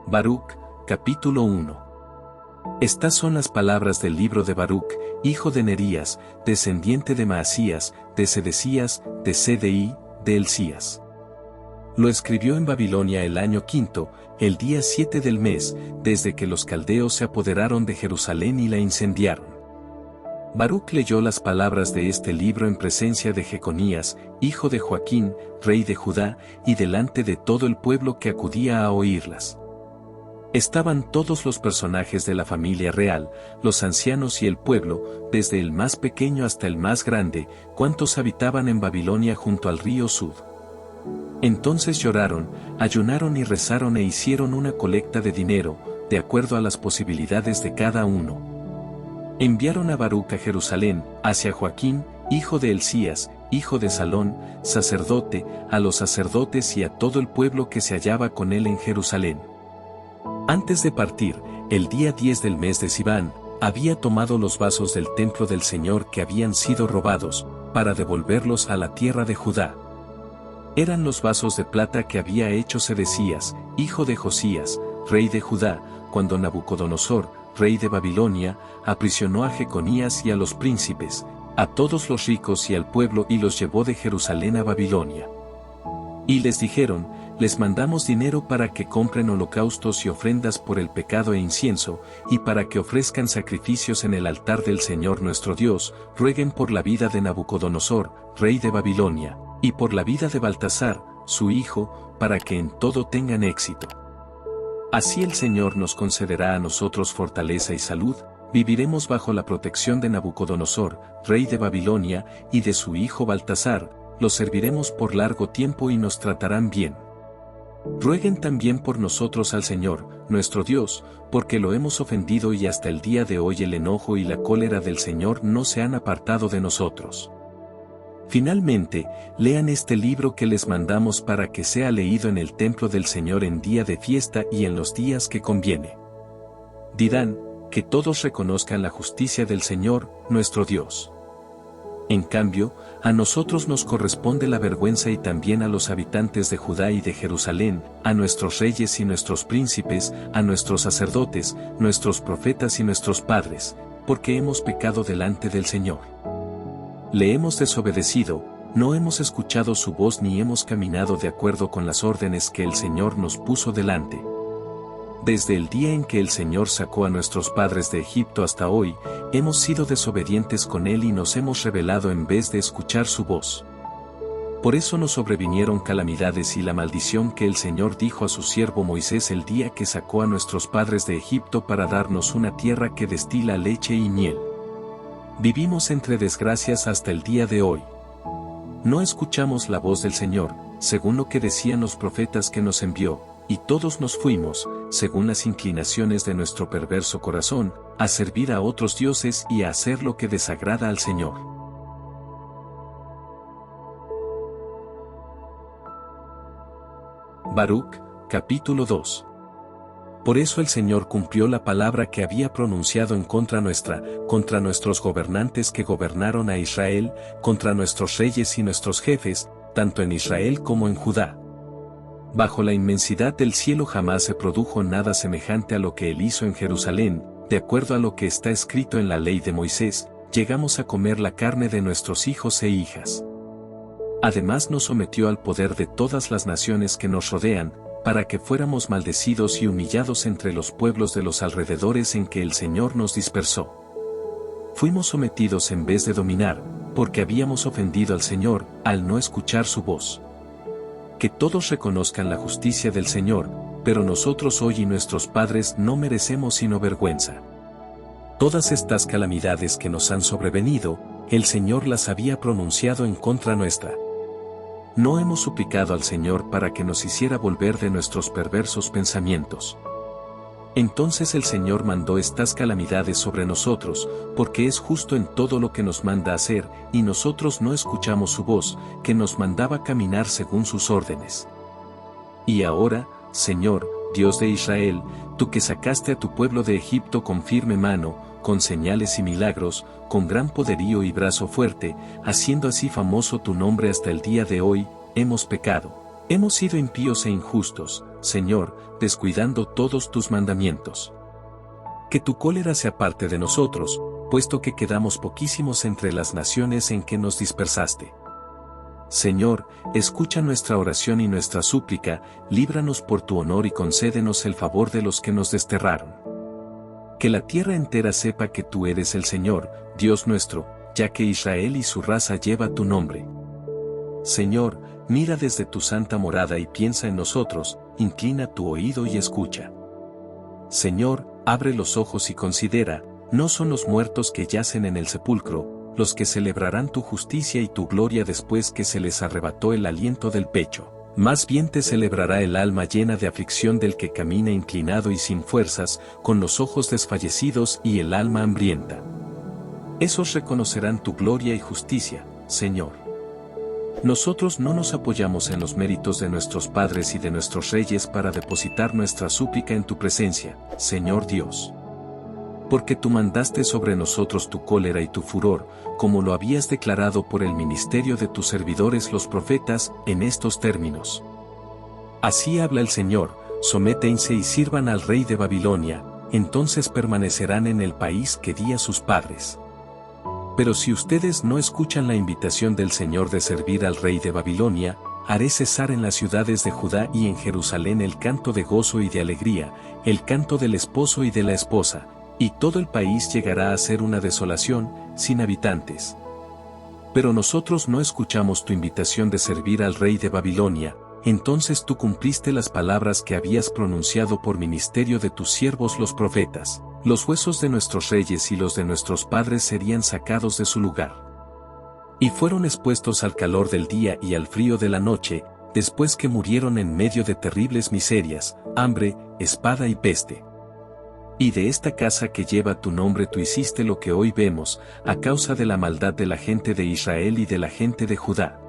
Baruc, capítulo 1. Estas son las palabras del libro de Baruc, hijo de Nerías, descendiente de Maasías, de Sedecías, de Cdi, de Elcías. Lo escribió en Babilonia el año quinto, el día 7 del mes, desde que los caldeos se apoderaron de Jerusalén y la incendiaron. Baruc leyó las palabras de este libro en presencia de Jeconías, hijo de Joaquín, rey de Judá, y delante de todo el pueblo que acudía a oírlas. Estaban todos los personajes de la familia real, los ancianos y el pueblo, desde el más pequeño hasta el más grande, cuantos habitaban en Babilonia junto al río Sud. Entonces lloraron, ayunaron y rezaron e hicieron una colecta de dinero, de acuerdo a las posibilidades de cada uno. Enviaron a Baruc a Jerusalén, hacia Joaquín, hijo de Elcías, hijo de Salón, sacerdote, a los sacerdotes y a todo el pueblo que se hallaba con él en Jerusalén. Antes de partir, el día 10 del mes de Siván, había tomado los vasos del templo del Señor que habían sido robados, para devolverlos a la tierra de Judá. Eran los vasos de plata que había hecho Sedecías, hijo de Josías, rey de Judá, cuando Nabucodonosor, rey de Babilonia, aprisionó a Jeconías y a los príncipes, a todos los ricos y al pueblo y los llevó de Jerusalén a Babilonia. Y les dijeron, les mandamos dinero para que compren holocaustos y ofrendas por el pecado e incienso, y para que ofrezcan sacrificios en el altar del Señor nuestro Dios, rueguen por la vida de Nabucodonosor, rey de Babilonia, y por la vida de Baltasar, su hijo, para que en todo tengan éxito. Así el Señor nos concederá a nosotros fortaleza y salud, viviremos bajo la protección de Nabucodonosor, rey de Babilonia, y de su hijo Baltasar, los serviremos por largo tiempo y nos tratarán bien. Rueguen también por nosotros al Señor, nuestro Dios, porque lo hemos ofendido y hasta el día de hoy el enojo y la cólera del Señor no se han apartado de nosotros. Finalmente, lean este libro que les mandamos para que sea leído en el templo del Señor en día de fiesta y en los días que conviene. Dirán, que todos reconozcan la justicia del Señor, nuestro Dios. En cambio, a nosotros nos corresponde la vergüenza y también a los habitantes de Judá y de Jerusalén, a nuestros reyes y nuestros príncipes, a nuestros sacerdotes, nuestros profetas y nuestros padres, porque hemos pecado delante del Señor. Le hemos desobedecido, no hemos escuchado su voz ni hemos caminado de acuerdo con las órdenes que el Señor nos puso delante. Desde el día en que el Señor sacó a nuestros padres de Egipto hasta hoy, hemos sido desobedientes con Él y nos hemos rebelado en vez de escuchar su voz. Por eso nos sobrevinieron calamidades y la maldición que el Señor dijo a su siervo Moisés el día que sacó a nuestros padres de Egipto para darnos una tierra que destila leche y miel. Vivimos entre desgracias hasta el día de hoy. No escuchamos la voz del Señor, según lo que decían los profetas que nos envió, y todos nos fuimos, según las inclinaciones de nuestro perverso corazón, a servir a otros dioses y a hacer lo que desagrada al Señor. Baruc, capítulo 2. Por eso el Señor cumplió la palabra que había pronunciado en contra nuestra, contra nuestros gobernantes que gobernaron a Israel, contra nuestros reyes y nuestros jefes, tanto en Israel como en Judá. Bajo la inmensidad del cielo jamás se produjo nada semejante a lo que él hizo en Jerusalén, de acuerdo a lo que está escrito en la ley de Moisés, llegamos a comer la carne de nuestros hijos e hijas. Además nos sometió al poder de todas las naciones que nos rodean, para que fuéramos maldecidos y humillados entre los pueblos de los alrededores en que el Señor nos dispersó. Fuimos sometidos en vez de dominar, porque habíamos ofendido al Señor, al no escuchar su voz. Que todos reconozcan la justicia del Señor, pero nosotros hoy y nuestros padres no merecemos sino vergüenza. Todas estas calamidades que nos han sobrevenido, el Señor las había pronunciado en contra nuestra. No hemos suplicado al Señor para que nos hiciera volver de nuestros perversos pensamientos. Entonces el Señor mandó estas calamidades sobre nosotros, porque es justo en todo lo que nos manda hacer, y nosotros no escuchamos su voz, que nos mandaba caminar según sus órdenes. Y ahora, Señor, Dios de Israel, tú que sacaste a tu pueblo de Egipto con firme mano, con señales y milagros, con gran poderío y brazo fuerte, haciendo así famoso tu nombre hasta el día de hoy, hemos pecado. Hemos sido impíos e injustos, Señor, descuidando todos tus mandamientos. Que tu cólera se aparte de nosotros, puesto que quedamos poquísimos entre las naciones en que nos dispersaste. Señor, escucha nuestra oración y nuestra súplica, líbranos por tu honor y concédenos el favor de los que nos desterraron. Que la tierra entera sepa que tú eres el Señor, Dios nuestro, ya que Israel y su raza lleva tu nombre. Señor, mira desde tu santa morada y piensa en nosotros, inclina tu oído y escucha. Señor, abre los ojos y considera, no son los muertos que yacen en el sepulcro, los que celebrarán tu justicia y tu gloria después que se les arrebató el aliento del pecho. Más bien te celebrará el alma llena de aflicción del que camina inclinado y sin fuerzas, con los ojos desfallecidos y el alma hambrienta. Esos reconocerán tu gloria y justicia, Señor. Nosotros no nos apoyamos en los méritos de nuestros padres y de nuestros reyes para depositar nuestra súplica en tu presencia, Señor Dios. Porque tú mandaste sobre nosotros tu cólera y tu furor, como lo habías declarado por el ministerio de tus servidores los profetas, en estos términos. Así habla el Señor, sométense y sirvan al rey de Babilonia, entonces permanecerán en el país que di a sus padres. Pero si ustedes no escuchan la invitación del Señor de servir al rey de Babilonia, haré cesar en las ciudades de Judá y en Jerusalén el canto de gozo y de alegría, el canto del esposo y de la esposa, y todo el país llegará a ser una desolación, sin habitantes. Pero nosotros no escuchamos tu invitación de servir al rey de Babilonia, entonces tú cumpliste las palabras que habías pronunciado por ministerio de tus siervos los profetas. Los huesos de nuestros reyes y los de nuestros padres serían sacados de su lugar. Y fueron expuestos al calor del día y al frío de la noche, después que murieron en medio de terribles miserias, hambre, espada y peste. Y de esta casa que lleva tu nombre tú hiciste lo que hoy vemos, a causa de la maldad de la gente de Israel y de la gente de Judá.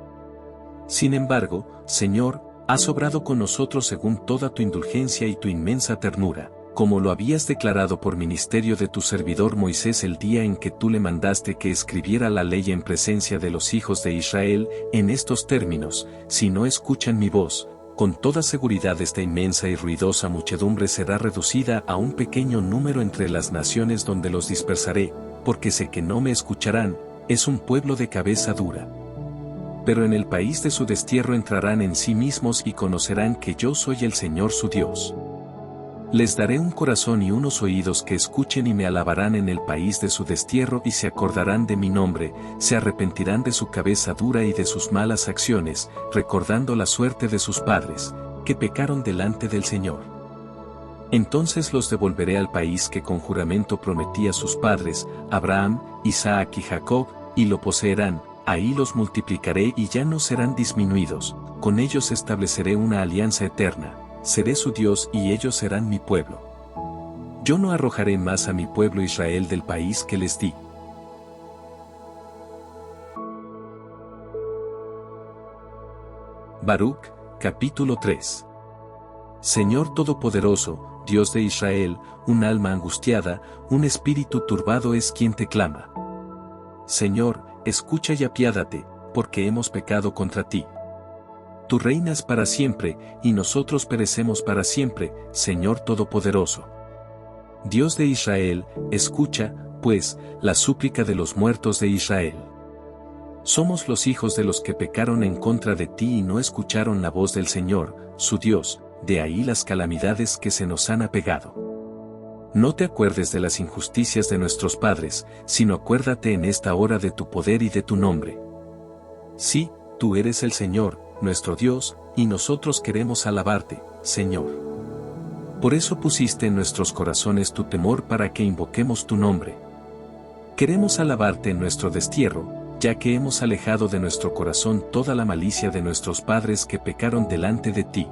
Sin embargo, Señor, has obrado con nosotros según toda tu indulgencia y tu inmensa ternura, como lo habías declarado por ministerio de tu servidor Moisés el día en que tú le mandaste que escribiera la ley en presencia de los hijos de Israel, en estos términos: si no escuchan mi voz, con toda seguridad esta inmensa y ruidosa muchedumbre será reducida a un pequeño número entre las naciones donde los dispersaré, porque sé que no me escucharán, es un pueblo de cabeza dura. Pero en el país de su destierro entrarán en sí mismos y conocerán que yo soy el Señor su Dios. Les daré un corazón y unos oídos que escuchen y me alabarán en el país de su destierro y se acordarán de mi nombre, se arrepentirán de su cabeza dura y de sus malas acciones, recordando la suerte de sus padres, que pecaron delante del Señor. Entonces los devolveré al país que con juramento prometí a sus padres, Abraham, Isaac y Jacob, y lo poseerán, ahí los multiplicaré y ya no serán disminuidos, con ellos estableceré una alianza eterna. Seré su Dios y ellos serán mi pueblo. Yo no arrojaré más a mi pueblo Israel del país que les di. Baruc, capítulo 3. Señor Todopoderoso, Dios de Israel, un alma angustiada, un espíritu turbado es quien te clama. Señor, escucha y apiádate, porque hemos pecado contra ti. Tú reinas para siempre, y nosotros perecemos para siempre, Señor Todopoderoso. Dios de Israel, escucha, pues, la súplica de los muertos de Israel. Somos los hijos de los que pecaron en contra de ti y no escucharon la voz del Señor, su Dios, de ahí las calamidades que se nos han apegado. No te acuerdes de las injusticias de nuestros padres, sino acuérdate en esta hora de tu poder y de tu nombre. Sí, tú eres el Señor, nuestro Dios, y nosotros queremos alabarte, Señor. Por eso pusiste en nuestros corazones tu temor para que invoquemos tu nombre. Queremos alabarte en nuestro destierro, ya que hemos alejado de nuestro corazón toda la malicia de nuestros padres que pecaron delante de ti.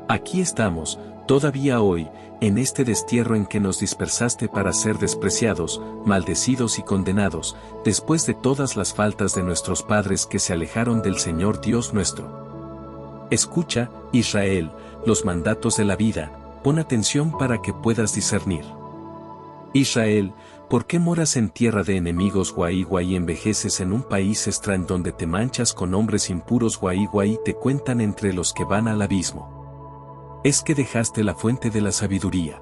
Aquí estamos, todavía hoy, en este destierro en que nos dispersaste para ser despreciados, maldecidos y condenados, después de todas las faltas de nuestros padres que se alejaron del Señor Dios nuestro. Escucha, Israel, los mandatos de la vida, pon atención para que puedas discernir. Israel, ¿por qué moras en tierra de enemigos guay y envejeces en un país extraño donde te manchas con hombres impuros guay y te cuentan entre los que van al abismo? Es que dejaste la fuente de la sabiduría.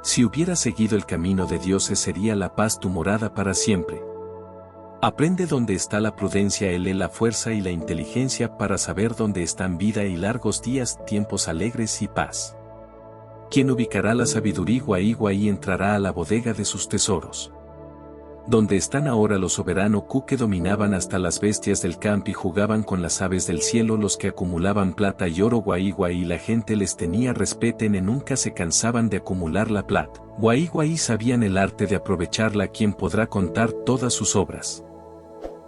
Si hubieras seguido el camino de dioses sería la paz tu morada para siempre. Aprende dónde está la prudencia, la fuerza y la inteligencia para saber dónde están vida y largos días, tiempos alegres y paz. ¿Quién ubicará la sabiduría? Guaí entrará a la bodega de sus tesoros. Donde están ahora los soberanos que dominaban hasta las bestias del campo y jugaban con las aves del cielo, los que acumulaban plata y oro. Guaí la gente les tenía respeto, nunca se cansaban de acumular la plata. Guaí sabían el arte de aprovecharla. ¿Quién podrá contar todas sus obras?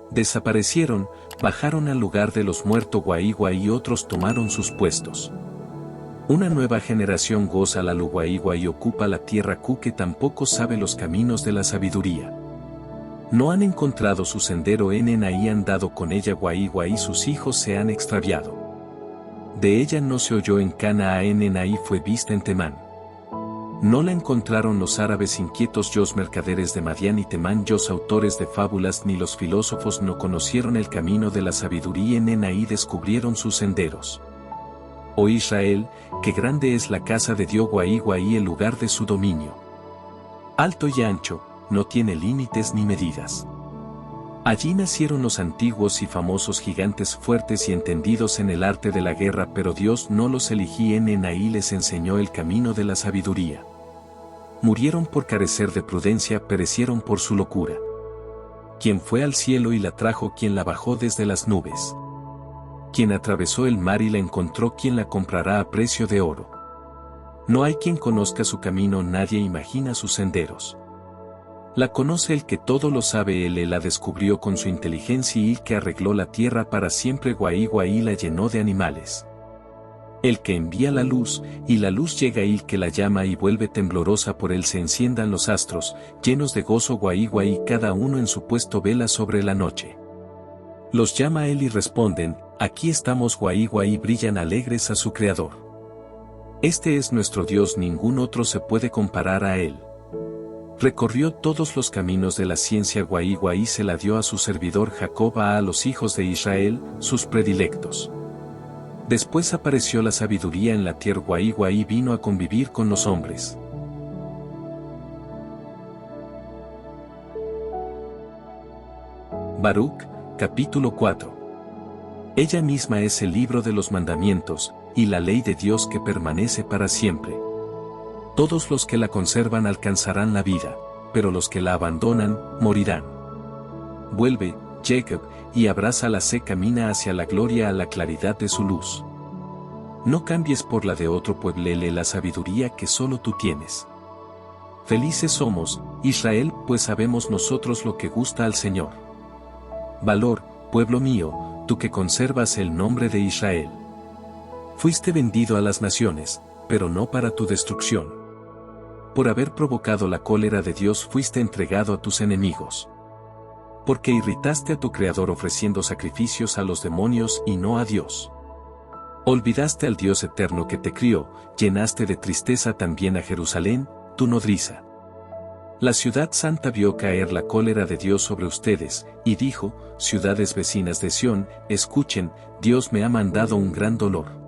Desaparecieron, bajaron al lugar de los muertos. Guaí otros tomaron sus puestos. Una nueva generación goza la luz. Guaí ocupa la tierra. Que tampoco sabe los caminos de la sabiduría. No han encontrado su sendero, ahí han dado con ella. Guaí sus hijos se han extraviado. De ella no se oyó en Canaán, ahí fue vista en Temán. No la encontraron los árabes inquietos, los mercaderes de Madián y Temán, los autores de fábulas ni los filósofos no conocieron el camino de la sabiduría, ahí descubrieron sus senderos. Oh Israel, qué grande es la casa de Dios. Guaí el lugar de su dominio. Alto y ancho, no tiene límites ni medidas. Allí nacieron los antiguos y famosos gigantes fuertes y entendidos en el arte de la guerra, pero Dios no los eligió, ahí les enseñó el camino de la sabiduría. Murieron por carecer de prudencia, perecieron por su locura. ¿Quién fue al cielo y la trajo? ¿Quién la bajó desde las nubes? ¿Quién atravesó el mar y la encontró? ¿Quién la comprará a precio de oro? No hay quien conozca su camino, nadie imagina sus senderos. La conoce el que todo lo sabe, él la descubrió con su inteligencia y el que arregló la tierra para siempre. Guaí la llenó de animales. El que envía la luz, y la luz llega, el que la llama y vuelve temblorosa, por él se enciendan los astros, llenos de gozo. Guaí cada uno en su puesto vela sobre la noche. Los llama él y responden, aquí estamos. Guaí brillan alegres a su Creador. Este es nuestro Dios, ningún otro se puede comparar a él. Recorrió todos los caminos de la ciencia. Guaí se la dio a su servidor Jacob, a los hijos de Israel, sus predilectos. Después apareció la sabiduría en la tierra. Guaí vino a convivir con los hombres. Baruc, capítulo 4. Ella misma es el libro de los mandamientos, y la ley de Dios que permanece para siempre. Todos los que la conservan alcanzarán la vida, pero los que la abandonan, morirán. Vuelve, Jacob, y abrázala, camina hacia la gloria, a la claridad de su luz. No cambies por la de otro pueblo, la sabiduría que solo tú tienes. Felices somos, Israel, pues sabemos nosotros lo que gusta al Señor. Valor, pueblo mío, tú que conservas el nombre de Israel. Fuiste vendido a las naciones, pero no para tu destrucción. Por haber provocado la cólera de Dios fuiste entregado a tus enemigos. Porque irritaste a tu Creador ofreciendo sacrificios a los demonios y no a Dios. Olvidaste al Dios eterno que te crió, llenaste de tristeza también a Jerusalén, tu nodriza. La ciudad santa vio caer la cólera de Dios sobre ustedes, y dijo, ciudades vecinas de Sión, escuchen, Dios me ha mandado un gran dolor.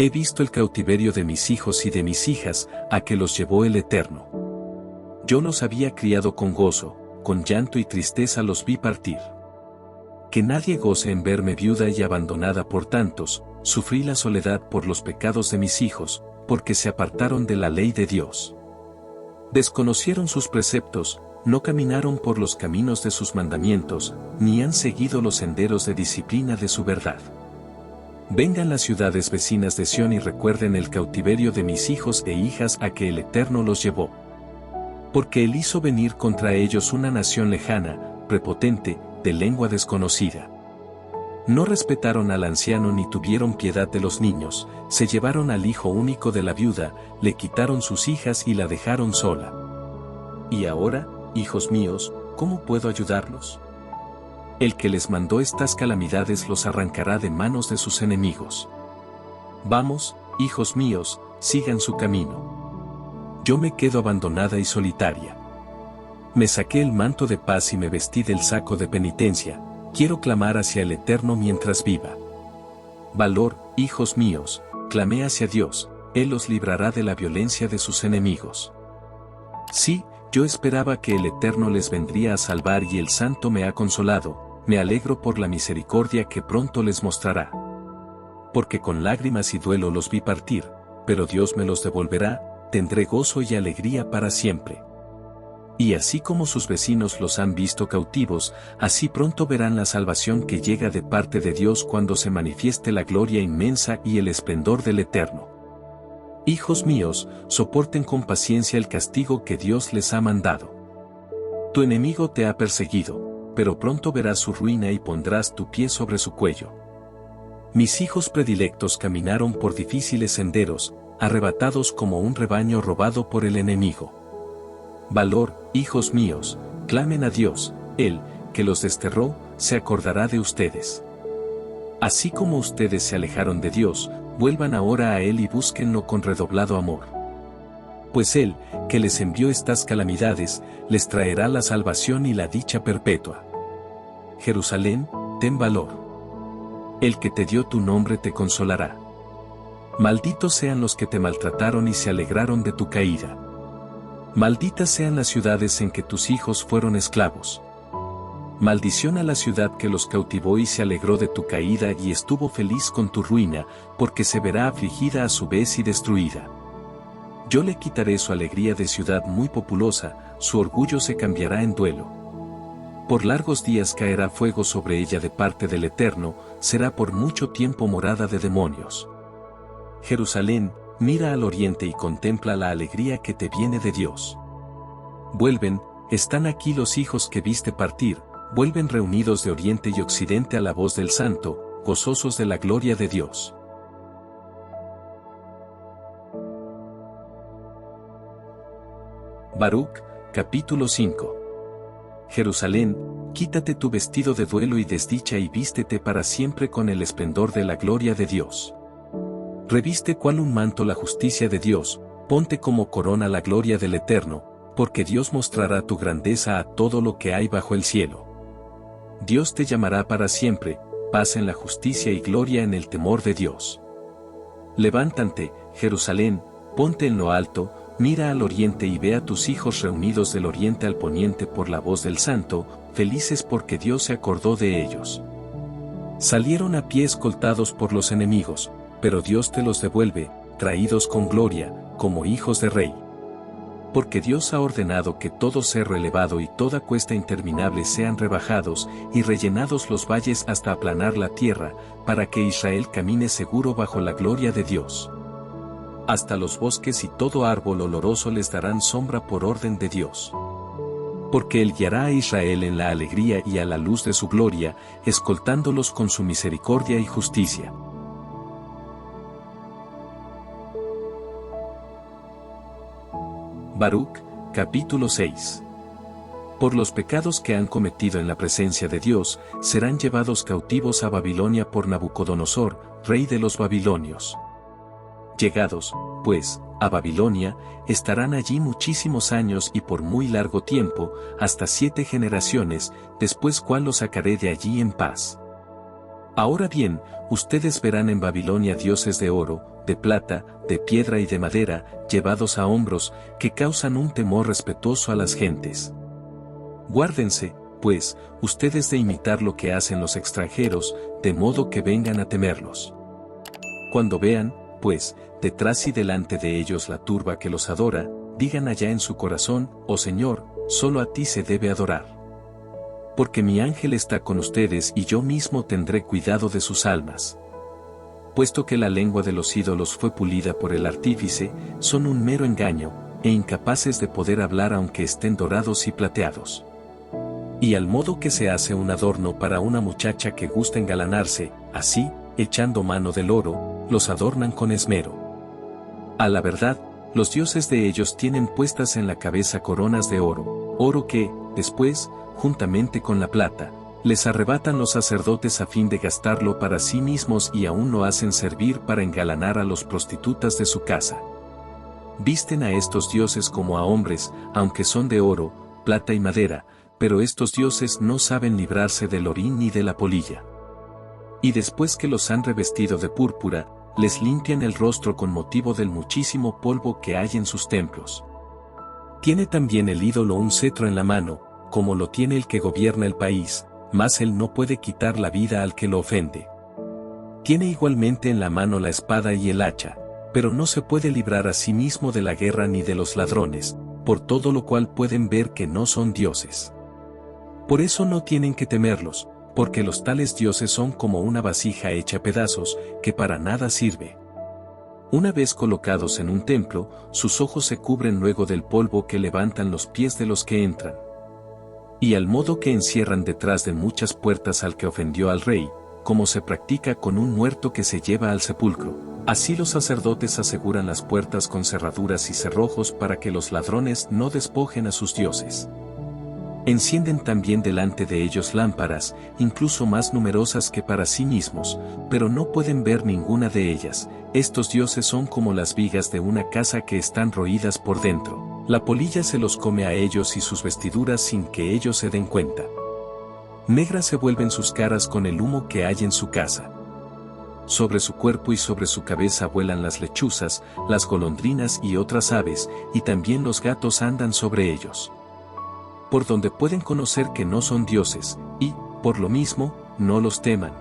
He visto el cautiverio de mis hijos y de mis hijas, a que los llevó el Eterno. Yo los había criado con gozo, con llanto y tristeza los vi partir. Que nadie goce en verme viuda y abandonada por tantos, sufrí la soledad por los pecados de mis hijos, porque se apartaron de la ley de Dios. Desconocieron sus preceptos, no caminaron por los caminos de sus mandamientos, ni han seguido los senderos de disciplina de su verdad. Vengan las ciudades vecinas de Sión y recuerden el cautiverio de mis hijos e hijas a que el Eterno los llevó. Porque él hizo venir contra ellos una nación lejana, prepotente, de lengua desconocida. No respetaron al anciano ni tuvieron piedad de los niños, se llevaron al hijo único de la viuda, le quitaron sus hijas y la dejaron sola. Y ahora, hijos míos, ¿cómo puedo ayudarlos? El que les mandó estas calamidades los arrancará de manos de sus enemigos. Vamos, hijos míos, sigan su camino. Yo me quedo abandonada y solitaria. Me saqué el manto de paz y me vestí del saco de penitencia, quiero clamar hacia el Eterno mientras viva. Valor, hijos míos, clamé hacia Dios, Él los librará de la violencia de sus enemigos. Sí, yo esperaba que el Eterno les vendría a salvar y el Santo me ha consolado, me alegro por la misericordia que pronto les mostrará. Porque con lágrimas y duelo los vi partir, pero Dios me los devolverá, tendré gozo y alegría para siempre. Y así como sus vecinos los han visto cautivos, así pronto verán la salvación que llega de parte de Dios cuando se manifieste la gloria inmensa y el esplendor del Eterno. Hijos míos, soporten con paciencia el castigo que Dios les ha mandado. Tu enemigo te ha perseguido, pero pronto verás su ruina y pondrás tu pie sobre su cuello. Mis hijos predilectos caminaron por difíciles senderos, arrebatados como un rebaño robado por el enemigo. Valor, hijos míos, clamen a Dios, Él, que los desterró, se acordará de ustedes. Así como ustedes se alejaron de Dios, vuelvan ahora a Él y búsquenlo con redoblado amor. Pues Él, que les envió estas calamidades, les traerá la salvación y la dicha perpetua. Jerusalén, ten valor. El que te dio tu nombre te consolará. Malditos sean los que te maltrataron y se alegraron de tu caída. Malditas sean las ciudades en que tus hijos fueron esclavos. Maldición a la ciudad que los cautivó y se alegró de tu caída y estuvo feliz con tu ruina, porque se verá afligida a su vez y destruida. Yo le quitaré su alegría de ciudad muy populosa, su orgullo se cambiará en duelo. Por largos días caerá fuego sobre ella de parte del Eterno, será por mucho tiempo morada de demonios. Jerusalén, mira al oriente y contempla la alegría que te viene de Dios. Vuelven, están aquí los hijos que viste partir, vuelven reunidos de oriente y occidente a la voz del Santo, gozosos de la gloria de Dios. Baruc, capítulo 5. Jerusalén, quítate tu vestido de duelo y desdicha y vístete para siempre con el esplendor de la gloria de Dios. Reviste cual un manto la justicia de Dios, ponte como corona la gloria del Eterno, porque Dios mostrará tu grandeza a todo lo que hay bajo el cielo. Dios te llamará para siempre, paz en la justicia y gloria en el temor de Dios. Levántate, Jerusalén, ponte en lo alto, mira al oriente y ve a tus hijos reunidos del oriente al poniente por la voz del Santo, felices porque Dios se acordó de ellos. Salieron a pie escoltados por los enemigos, pero Dios te los devuelve, traídos con gloria, como hijos de rey. Porque Dios ha ordenado que todo cerro elevado y toda cuesta interminable sean rebajados y rellenados los valles hasta aplanar la tierra, para que Israel camine seguro bajo la gloria de Dios. Hasta los bosques y todo árbol oloroso les darán sombra por orden de Dios. Porque Él guiará a Israel en la alegría y a la luz de su gloria, escoltándolos con su misericordia y justicia. Baruc, capítulo 6. Por los pecados que han cometido en la presencia de Dios, serán llevados cautivos a Babilonia por Nabucodonosor, rey de los babilonios. Llegados, pues, a Babilonia, estarán allí muchísimos años y por muy largo tiempo, hasta 7 generaciones, después cual los sacaré de allí en paz. Ahora bien, ustedes verán en Babilonia dioses de oro, de plata, de piedra y de madera, llevados a hombros, que causan un temor respetuoso a las gentes. Guárdense, pues, ustedes de imitar lo que hacen los extranjeros, de modo que vengan a temerlos. Cuando vean, pues, detrás y delante de ellos la turba que los adora, digan allá en su corazón, oh Señor, solo a ti se debe adorar. Porque mi ángel está con ustedes y yo mismo tendré cuidado de sus almas. Puesto que la lengua de los ídolos fue pulida por el artífice, son un mero engaño, e incapaces de poder hablar aunque estén dorados y plateados. Y al modo que se hace un adorno para una muchacha que gusta engalanarse, así, echando mano del oro, los adornan con esmero. A la verdad, los dioses de ellos tienen puestas en la cabeza coronas de oro, oro que, después, juntamente con la plata, les arrebatan los sacerdotes a fin de gastarlo para sí mismos y aún lo hacen servir para engalanar a los prostitutas de su casa. Visten a estos dioses como a hombres, aunque son de oro, plata y madera, pero estos dioses no saben librarse del orín ni de la polilla. Y después que los han revestido de púrpura, les limpian el rostro con motivo del muchísimo polvo que hay en sus templos. Tiene también el ídolo un cetro en la mano, como lo tiene el que gobierna el país, mas él no puede quitar la vida al que lo ofende. Tiene igualmente en la mano la espada y el hacha, pero no se puede librar a sí mismo de la guerra ni de los ladrones, por todo lo cual pueden ver que no son dioses. Por eso no tienen que temerlos, porque los tales dioses son como una vasija hecha pedazos, que para nada sirve. Una vez colocados en un templo, sus ojos se cubren luego del polvo que levantan los pies de los que entran. Y al modo que encierran detrás de muchas puertas al que ofendió al rey, como se practica con un muerto que se lleva al sepulcro, así los sacerdotes aseguran las puertas con cerraduras y cerrojos para que los ladrones no despojen a sus dioses. Encienden también delante de ellos lámparas, incluso más numerosas que para sí mismos, pero no pueden ver ninguna de ellas. Estos dioses son como las vigas de una casa que están roídas por dentro. La polilla se los come a ellos y sus vestiduras sin que ellos se den cuenta. Negras se vuelven sus caras con el humo que hay en su casa. Sobre su cuerpo y sobre su cabeza vuelan las lechuzas, las golondrinas y otras aves, y también los gatos andan sobre ellos. Por donde pueden conocer que no son dioses, y, por lo mismo, no los teman.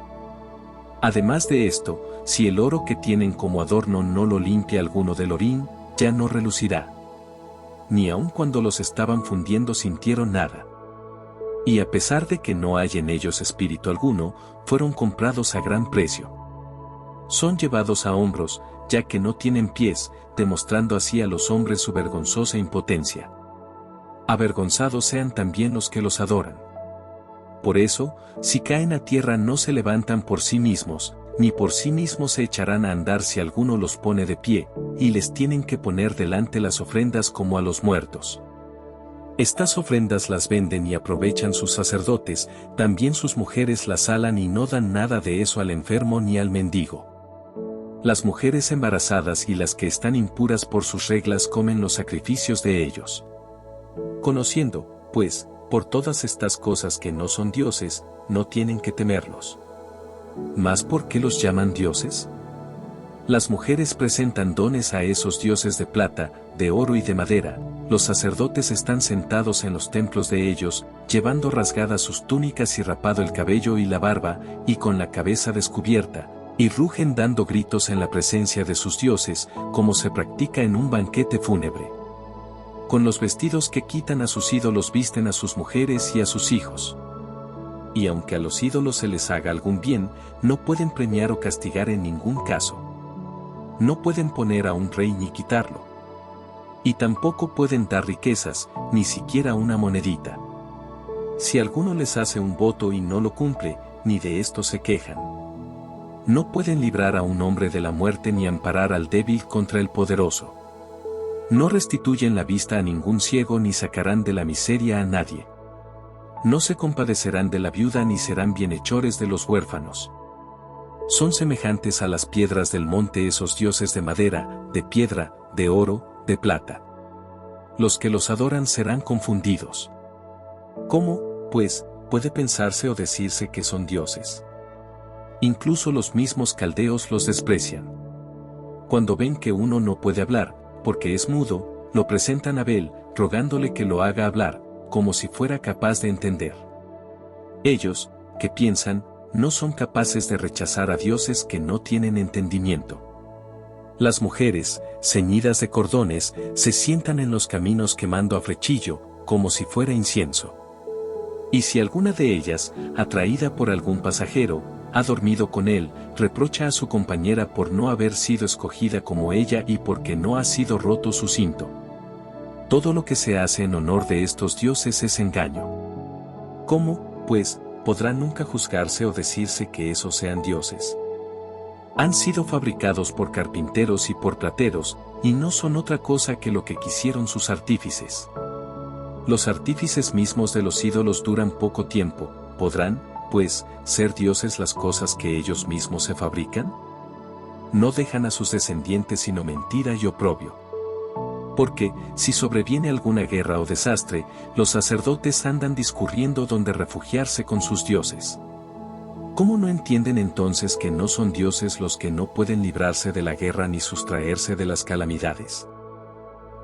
Además de esto, si el oro que tienen como adorno no lo limpia alguno del orín, ya no relucirá. Ni aun cuando los estaban fundiendo sintieron nada. Y a pesar de que no hay en ellos espíritu alguno, fueron comprados a gran precio. Son llevados a hombros, ya que no tienen pies, demostrando así a los hombres su vergonzosa impotencia. Avergonzados sean también los que los adoran. Por eso, si caen a tierra no se levantan por sí mismos, ni por sí mismos se echarán a andar si alguno los pone de pie, y les tienen que poner delante las ofrendas como a los muertos. Estas ofrendas las venden y aprovechan sus sacerdotes, también sus mujeres las salan y no dan nada de eso al enfermo ni al mendigo. Las mujeres embarazadas y las que están impuras por sus reglas comen los sacrificios de ellos. Conociendo, pues, por todas estas cosas que no son dioses, no tienen que temerlos. ¿Mas por qué los llaman dioses? Las mujeres presentan dones a esos dioses de plata, de oro y de madera. Los sacerdotes están sentados en los templos de ellos, llevando rasgadas sus túnicas y rapado el cabello y la barba, y con la cabeza descubierta, y rugen dando gritos en la presencia de sus dioses, como se practica en un banquete fúnebre. Con los vestidos que quitan a sus ídolos visten a sus mujeres y a sus hijos. Y aunque a los ídolos se les haga algún bien, no pueden premiar o castigar en ningún caso. No pueden poner a un rey ni quitarlo. Y tampoco pueden dar riquezas, ni siquiera una monedita. Si alguno les hace un voto y no lo cumple, ni de esto se quejan. No pueden librar a un hombre de la muerte ni amparar al débil contra el poderoso. No restituyen la vista a ningún ciego ni sacarán de la miseria a nadie. No se compadecerán de la viuda ni serán bienhechores de los huérfanos. Son semejantes a las piedras del monte esos dioses de madera, de piedra, de oro, de plata. Los que los adoran serán confundidos. ¿Cómo, pues, puede pensarse o decirse que son dioses? Incluso los mismos caldeos los desprecian. Cuando ven que uno no puede hablar, porque es mudo, lo presentan a Bel, rogándole que lo haga hablar, como si fuera capaz de entender. Ellos, que piensan, no son capaces de rechazar a dioses que no tienen entendimiento. Las mujeres, ceñidas de cordones, se sientan en los caminos quemando a flechillo, como si fuera incienso. Y si alguna de ellas, atraída por algún pasajero, ha dormido con él, reprocha a su compañera por no haber sido escogida como ella y porque no ha sido roto su cinto. Todo lo que se hace en honor de estos dioses es engaño. ¿Cómo, pues, podrá nunca juzgarse o decirse que esos sean dioses? Han sido fabricados por carpinteros y por plateros, y no son otra cosa que lo que quisieron sus artífices. Los artífices mismos de los ídolos duran poco tiempo, ¿podrán, pues, ser dioses las cosas que ellos mismos se fabrican? No dejan a sus descendientes sino mentira y oprobio. Porque, si sobreviene alguna guerra o desastre, los sacerdotes andan discurriendo donde refugiarse con sus dioses. ¿Cómo no entienden entonces que no son dioses los que no pueden librarse de la guerra ni sustraerse de las calamidades?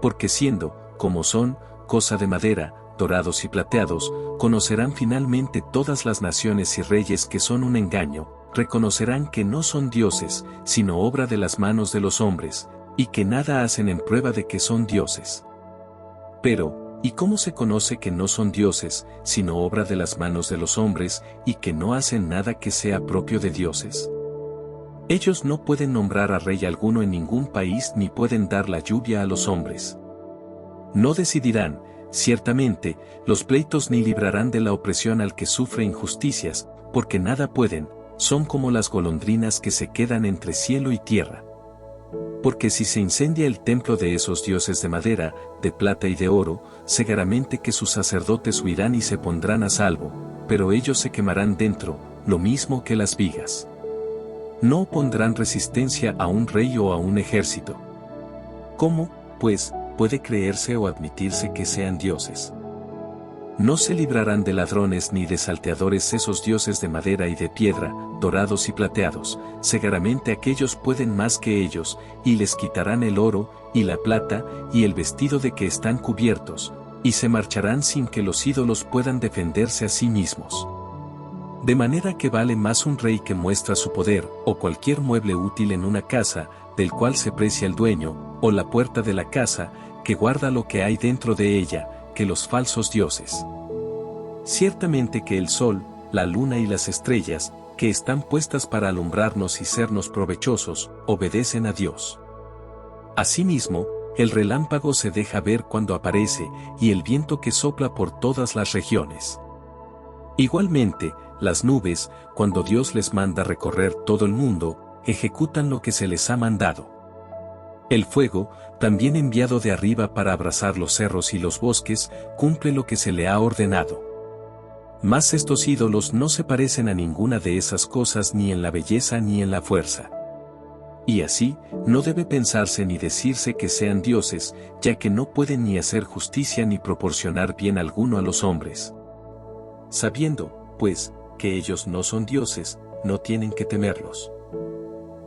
Porque siendo, como son, cosa de madera, dorados y plateados, conocerán finalmente todas las naciones y reyes que son un engaño, reconocerán que no son dioses, sino obra de las manos de los hombres, y que nada hacen en prueba de que son dioses. Pero, ¿y cómo se conoce que no son dioses, sino obra de las manos de los hombres, y que no hacen nada que sea propio de dioses? Ellos no pueden nombrar a rey alguno en ningún país ni pueden dar la lluvia a los hombres. No decidirán, ciertamente, los pleitos ni librarán de la opresión al que sufre injusticias, porque nada pueden, son como las golondrinas que se quedan entre cielo y tierra. Porque si se incendia el templo de esos dioses de madera, de plata y de oro, seguramente que sus sacerdotes huirán y se pondrán a salvo, pero ellos se quemarán dentro, lo mismo que las vigas. No opondrán resistencia a un rey o a un ejército. ¿Cómo, pues, puede creerse o admitirse que sean dioses? No se librarán de ladrones ni de salteadores esos dioses de madera y de piedra, dorados y plateados, seguramente aquellos pueden más que ellos, y les quitarán el oro, y la plata, y el vestido de que están cubiertos, y se marcharán sin que los ídolos puedan defenderse a sí mismos. De manera que vale más un rey que muestra su poder, o cualquier mueble útil en una casa, del cual se precia el dueño, o la puerta de la casa, que guarda lo que hay dentro de ella, que los falsos dioses. Ciertamente que el sol, la luna y las estrellas, que están puestas para alumbrarnos y sernos provechosos, obedecen a Dios. Asimismo, el relámpago se deja ver cuando aparece, y el viento que sopla por todas las regiones. Igualmente, las nubes, cuando Dios les manda recorrer todo el mundo, ejecutan lo que se les ha mandado. El fuego, también enviado de arriba para abrasar los cerros y los bosques, cumple lo que se le ha ordenado. Mas estos ídolos no se parecen a ninguna de esas cosas ni en la belleza ni en la fuerza. Y así, no debe pensarse ni decirse que sean dioses, ya que no pueden ni hacer justicia ni proporcionar bien alguno a los hombres. Sabiendo, pues, que ellos no son dioses, no tienen que temerlos.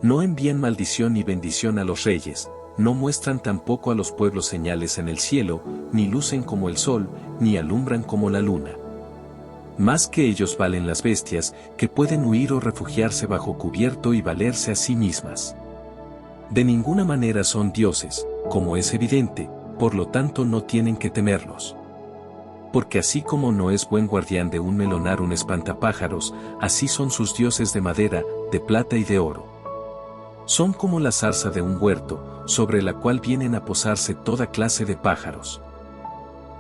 No envían maldición ni bendición a los reyes, no muestran tampoco a los pueblos señales en el cielo, ni lucen como el sol, ni alumbran como la luna. Más que ellos valen las bestias, que pueden huir o refugiarse bajo cubierto y valerse a sí mismas. De ninguna manera son dioses, como es evidente, por lo tanto no tienen que temerlos. Porque así como no es buen guardián de un melonar un espantapájaros, así son sus dioses de madera, de plata y de oro. Son como la zarza de un huerto, sobre la cual vienen a posarse toda clase de pájaros.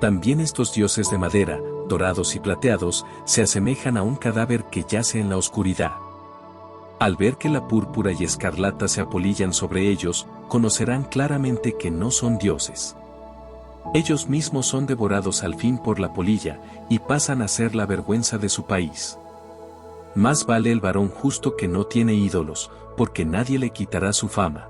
También estos dioses de madera, dorados y plateados, se asemejan a un cadáver que yace en la oscuridad. Al ver que la púrpura y escarlata se apolillan sobre ellos, conocerán claramente que no son dioses. Ellos mismos son devorados al fin por la polilla, y pasan a ser la vergüenza de su país. Más vale el varón justo que no tiene ídolos, porque nadie le quitará su fama.